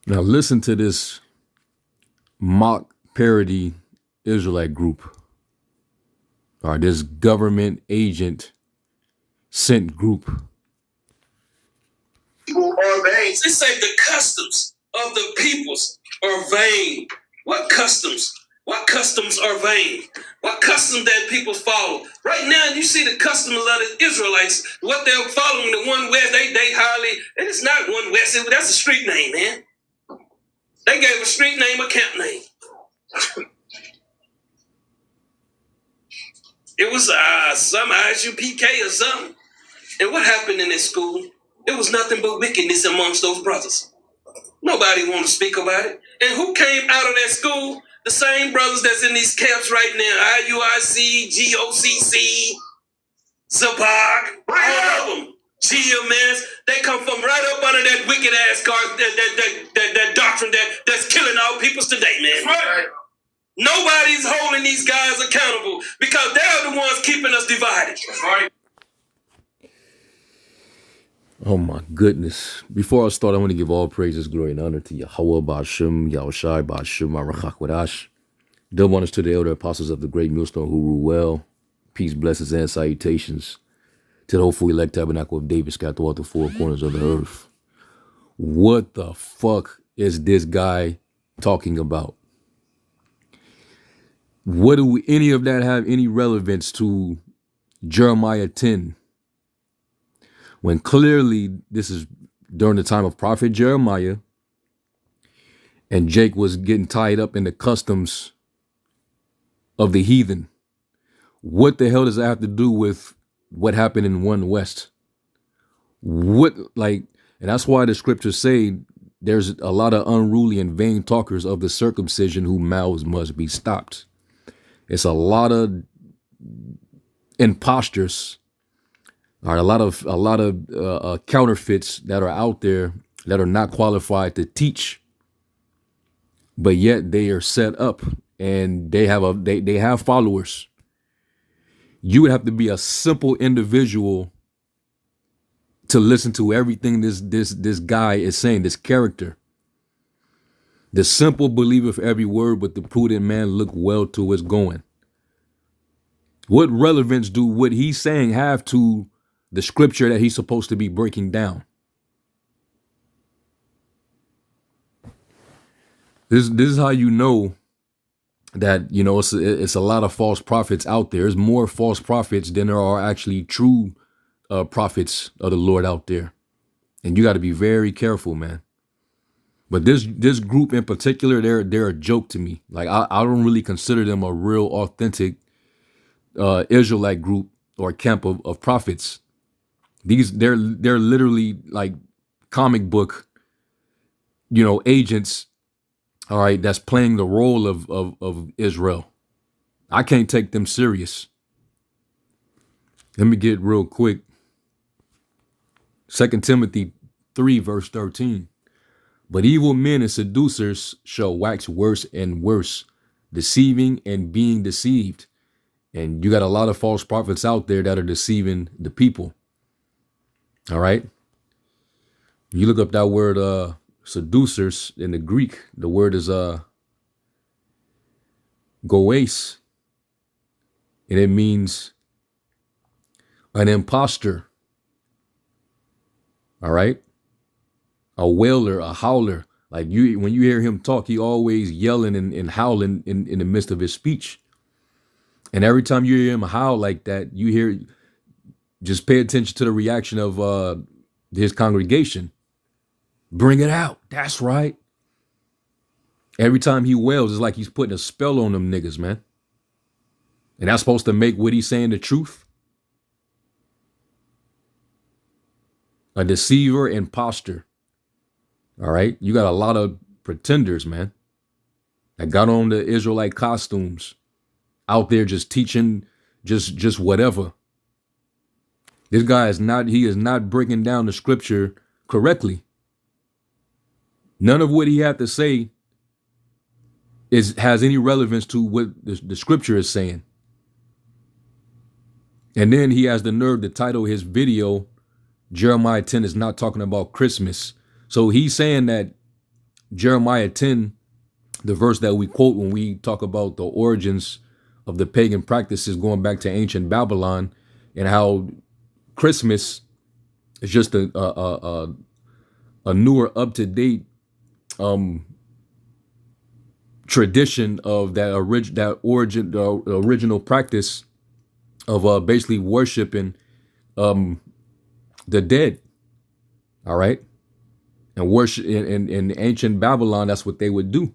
Now listen to this mock parody Israelite group, or this government agent sent group. People are vain. They say the customs of the peoples are vain. What customs? What customs are vain? What customs that people follow? Right now, you see the customs of the Israelites, what they're following, the One West, they hardly, and it's not One West, that's a street name, man. They gave a street name a camp name. It was some ISUPK or something. And what happened in this school? It was nothing but wickedness amongst those brothers. Nobody want to speak about it. And who came out of that school? The same brothers that's in these camps right now. IUIC, GOCC, Zabak, all of them. GMS. They come from right up under that wicked ass guard, that doctrine that's killing our peoples today, man. Right. Nobody's holding these guys accountable because they're the ones keeping us divided. Right. Oh my goodness. Before I start, I want to give all praises, glory, and honor to Yahweh, Ba'ashem, Yahushai, Ba'ashem, Arachak, Wadash. Double honors to the elder apostles of the great millstone who rule well. Peace, blessings, and salutations to the hopeful elect tabernacle of David scattered throughout the four corners of the earth. What the fuck is this guy talking about? What do any of that have any relevance to Jeremiah 10? When clearly this is during the time of prophet Jeremiah, and Jake was getting tied up in the customs of the heathen. What the hell does that have to do with what happened in One West? And that's why the scriptures say there's a lot of unruly and vain talkers of the circumcision whose mouths must be stopped. It's a lot of imposters. Are a lot of counterfeits that are out there that are not qualified to teach, but yet they are set up and they have followers. You would have to be a simple individual to listen to everything this guy is saying, this character. The simple believer of every word, but the prudent man look well to what's going. What relevance do what he's saying have to the scripture that he's supposed to be breaking down? This is how you know that, it's a lot of false prophets out there. There's more false prophets than there are actually true prophets of the Lord out there. And you got to be very careful, man. But this group in particular, they're a joke to me. Like I don't really consider them a real authentic Israelite group or camp of prophets. They're literally like comic book, agents, all right, that's playing the role of Israel. I can't take them serious. Let me get real quick. 2 Timothy 3 verse 13. But evil men and seducers shall wax worse and worse, deceiving and being deceived. And you got a lot of false prophets out there that are deceiving the people. All right. You look up that word seducers in the Greek, the word is goes, and it means an imposter. All right. A wailer, a howler. Like when you hear him talk, he always yelling and howling in the midst of his speech. And every time you hear him howl like that, you hear, just pay attention to the reaction of his congregation. Bring it out. That's right. Every time he wails, it's like he's putting a spell on them niggas, man. And that's supposed to make what he's saying the truth. A deceiver, imposter. All right. You got a lot of pretenders, man, that got on the Israelite costumes out there just teaching just whatever. This guy is not breaking down the scripture correctly. None of what he had to say has any relevance to what the scripture is saying. And then he has the nerve to title his video, Jeremiah 10 is not talking about Christmas. So he's saying that Jeremiah 10, the verse that we quote when we talk about the origins of the pagan practices going back to ancient Babylon, and how Christmas is just a newer, up to date tradition of that the original practice of basically worshiping the dead. All right, and worship in ancient Babylon, that's what they would do.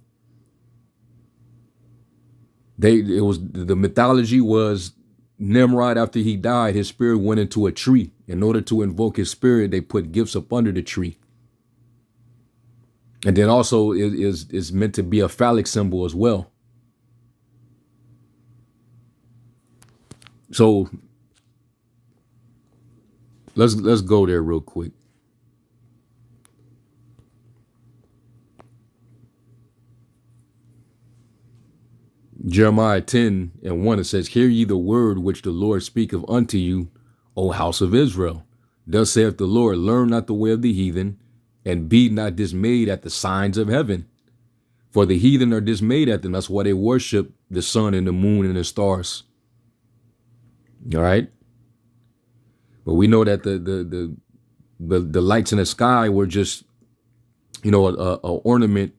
The mythology was Nimrod, after he died, his spirit went into a tree. In order to invoke his spirit, they put gifts up under the tree. And then also is meant to be a phallic symbol as well. So let's go there real quick. Jeremiah 10 and 1, it says, "Hear ye the word which the Lord speaketh unto you, O house of Israel. Thus saith the Lord, learn not the way of the heathen, and be not dismayed at the signs of heaven. For the heathen are dismayed at them." That's why they worship the sun and the moon and the stars. All right. But we know that the lights in the sky were just, a ornament